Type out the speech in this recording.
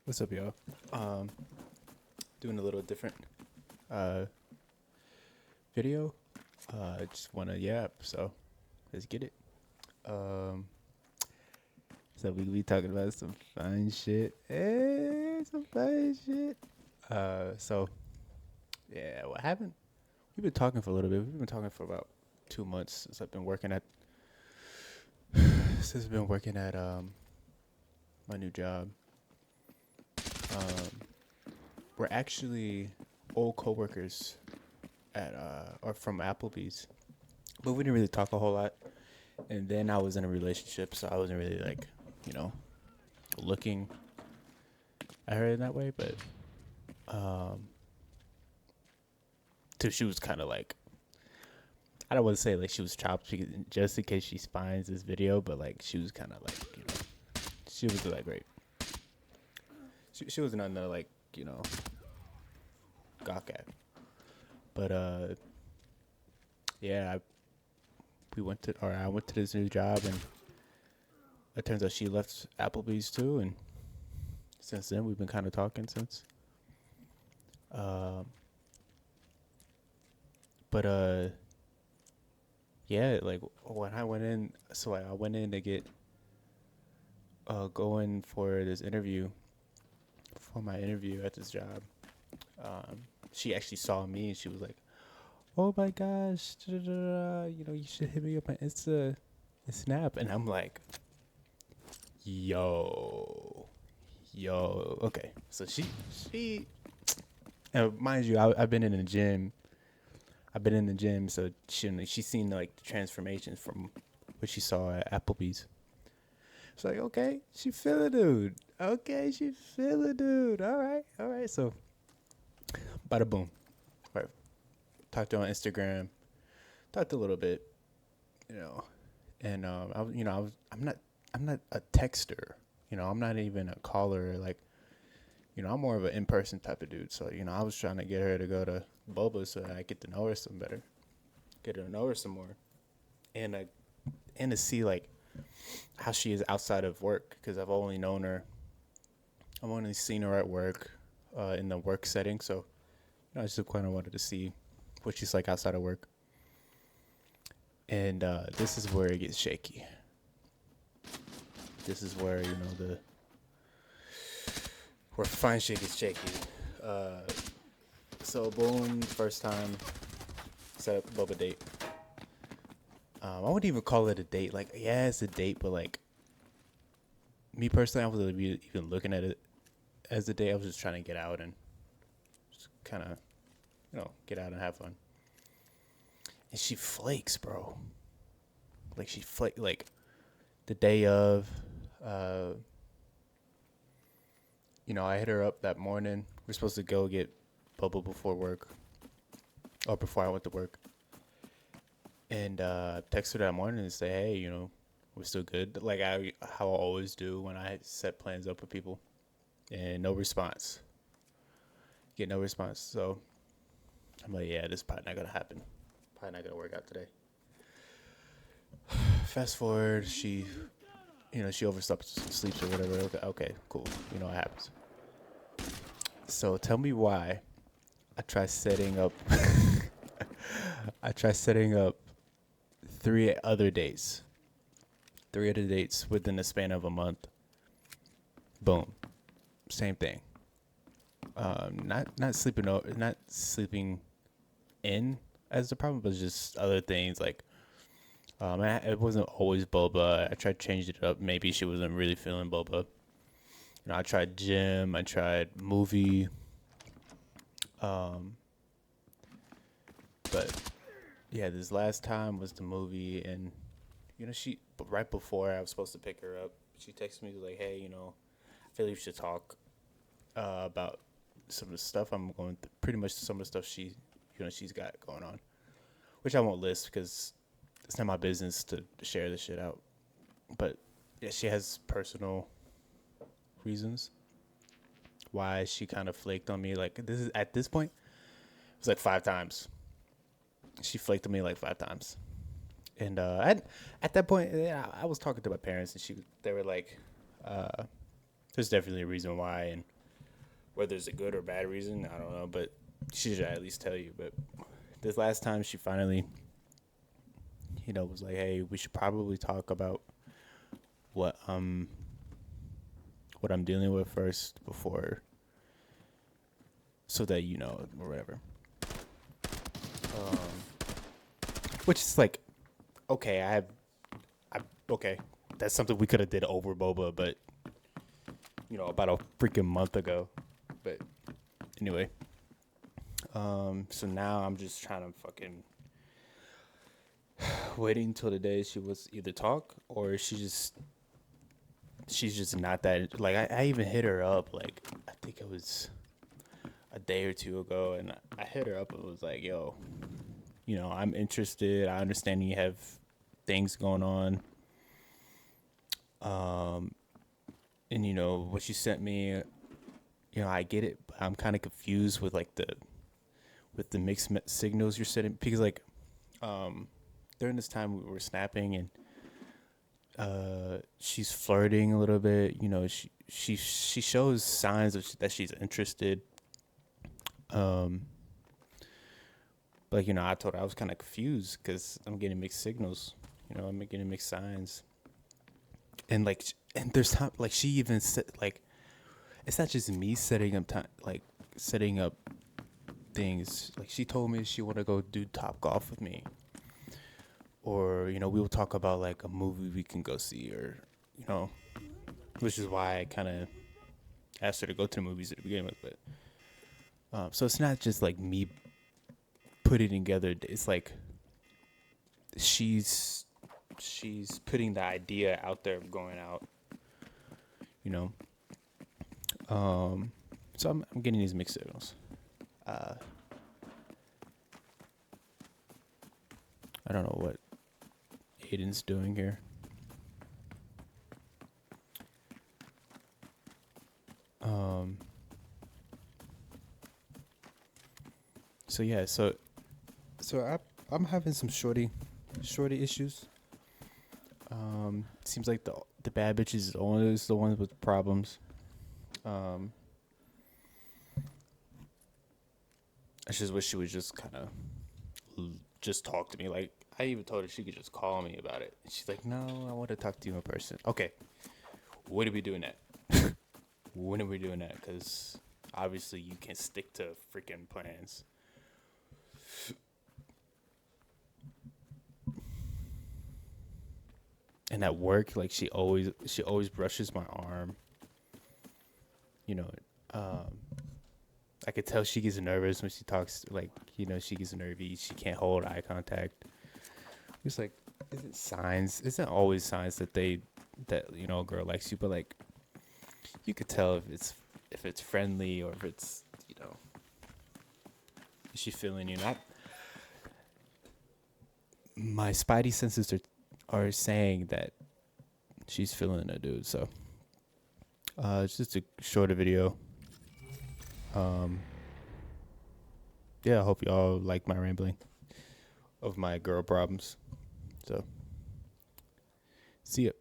What's up, y'all? Um, Doing a little different uh video. Just wanna yap, so let's get it. Um, so we be talking about some fun shit. Some fun shit. So yeah, what happened? We've been talking for a little bit. We've been talking for about 2 months since I've been working at since I've been working at my new job. Um, we're actually old coworkers at or from Applebee's, but we didn't really talk a whole lot. And then I was in a relationship, so I wasn't really like, you know, looking at her in that way. But um, so she was kind of like, I don't want to say like she was chopped just in case she finds this video, but like she was kind of like, she was like great. She was nothing to like, gawk at. But yeah, I went to this new job, and it turns out she left Applebee's too, and since then we've been kind of talking since. Um, but yeah, like when I went in, so like I went in to get going for this interview, for my interview at this job. Um, she actually saw me and she was like, "Oh my gosh, da, da, da, da, you should hit me up on Insta and Snap." And I'm like, "Yo, yo, okay." So she, mind you, I've been in the gym. I've been in the gym, so she's seen like the transformations from what she saw at Applebee's. It's like, okay, she feel it, dude. Okay, she feel it, dude. All right. So, bada boom. Right. Talked to her on Instagram. Talked a little bit, you know, and I'm not a texter. I'm not even a caller. Like, I'm more of an in-person type of dude. So, I was trying to get her to go to Boba so that I get to know her some better, get to know her some more, and to see like how she is outside of work, because I've only seen her at work, in the work setting. So, I just kind of wanted to see what she's like outside of work. And this is where it gets shaky. This is where the where fine shit gets shaky. Uh, so boom, first time set up Boba date. I wouldn't even call it a date. Like, yeah, it's a date, but like me personally, I wasn't even looking at it as a date. I was just trying to get out and just kind of, get out and have fun. And she flakes, bro. Like like the day of. Uh, I hit her up that morning. We're supposed to go get Bubba before work, or before I went to work. And text her that morning and say, hey, we're still good. Like how I always do when I set plans up with people. And no response. Get no response. So I'm like, yeah, this is probably not gonna happen. Probably not gonna work out today. Fast forward, she oversleeps, sleeps or whatever. Okay, cool. What happens. So tell me why I try setting up. I try setting up three other dates. Three other dates within the span of a month. Boom, same thing. Not sleeping over, not sleeping in as the problem, but just other things like. It wasn't always boba. I tried changing it up. Maybe she wasn't really feeling boba. I tried gym. I tried movie. Um, but yeah, this last time was the movie, and but right before I was supposed to pick her up, she texted me like, "Hey, I feel like we should talk about some of the stuff I'm going through. Pretty much some of the stuff she's got going on, which I won't list because it's not my business to share this shit out. But yeah, she has personal reasons why she kind of flaked on me. Like at this point, it was like 5 times. She flaked on me like 5 times. And at that point, I was talking to my parents, and they were like, "There's definitely a reason why." And Whether it's a good or bad reason, I don't know, but she should at least tell you. But this last time, she finally, was like, "Hey, we should probably talk about what um what I'm dealing with first before, so that or whatever." Um, which is like, okay, I okay, that's something we could have did over boba, but about a freaking month ago. But anyway, so now I'm just trying to fucking waiting until the day she was either talk or she's just not that, like, I even hit her up, like, I think it was a day or two ago, and I hit her up and was like, yo, I'm interested. I understand you have things going on. And what you sent me, I get it, but I'm kind of confused with like the mixed signals you're sending, because like during this time we were snapping, and she's flirting a little bit. She shows signs that she's interested. But I told her I was kind of confused because I'm getting mixed signals. I'm getting mixed signs, and there's time, like, she even said, like, it's not just me setting up time, like setting up things. Like, she told me she want to go do Top Golf with me, or we will talk about like a movie we can go see, or which is why I kind of asked her to go to the movies at the beginning with. But so it's not just like me putting together. It's like she's putting the idea out there of going out. So I'm getting these mixed signals. I don't know what Aiden's doing here. So yeah, so I'm having some shorty issues. Seems like the bad bitch is always the ones with problems. I just wish she would just kind of just talk to me. Like, I even told her she could just call me about it. She's like, no, I want to talk to you in person. Okay, when are we doing that? When are we doing that? Because obviously you can't stick to freaking plans. And at work, like, she always brushes my arm. I could tell she gets nervous when she talks. Like, she gets nervy. She can't hold eye contact. It's like, is it signs? Isn't always signs that a girl likes you, but like, you could tell if it's friendly, or if it's is she feeling you? Not my spidey senses are saying that she's feeling a dude. So it's just a shorter video. Yeah, I hope y'all like my rambling of my girl problems. So see ya.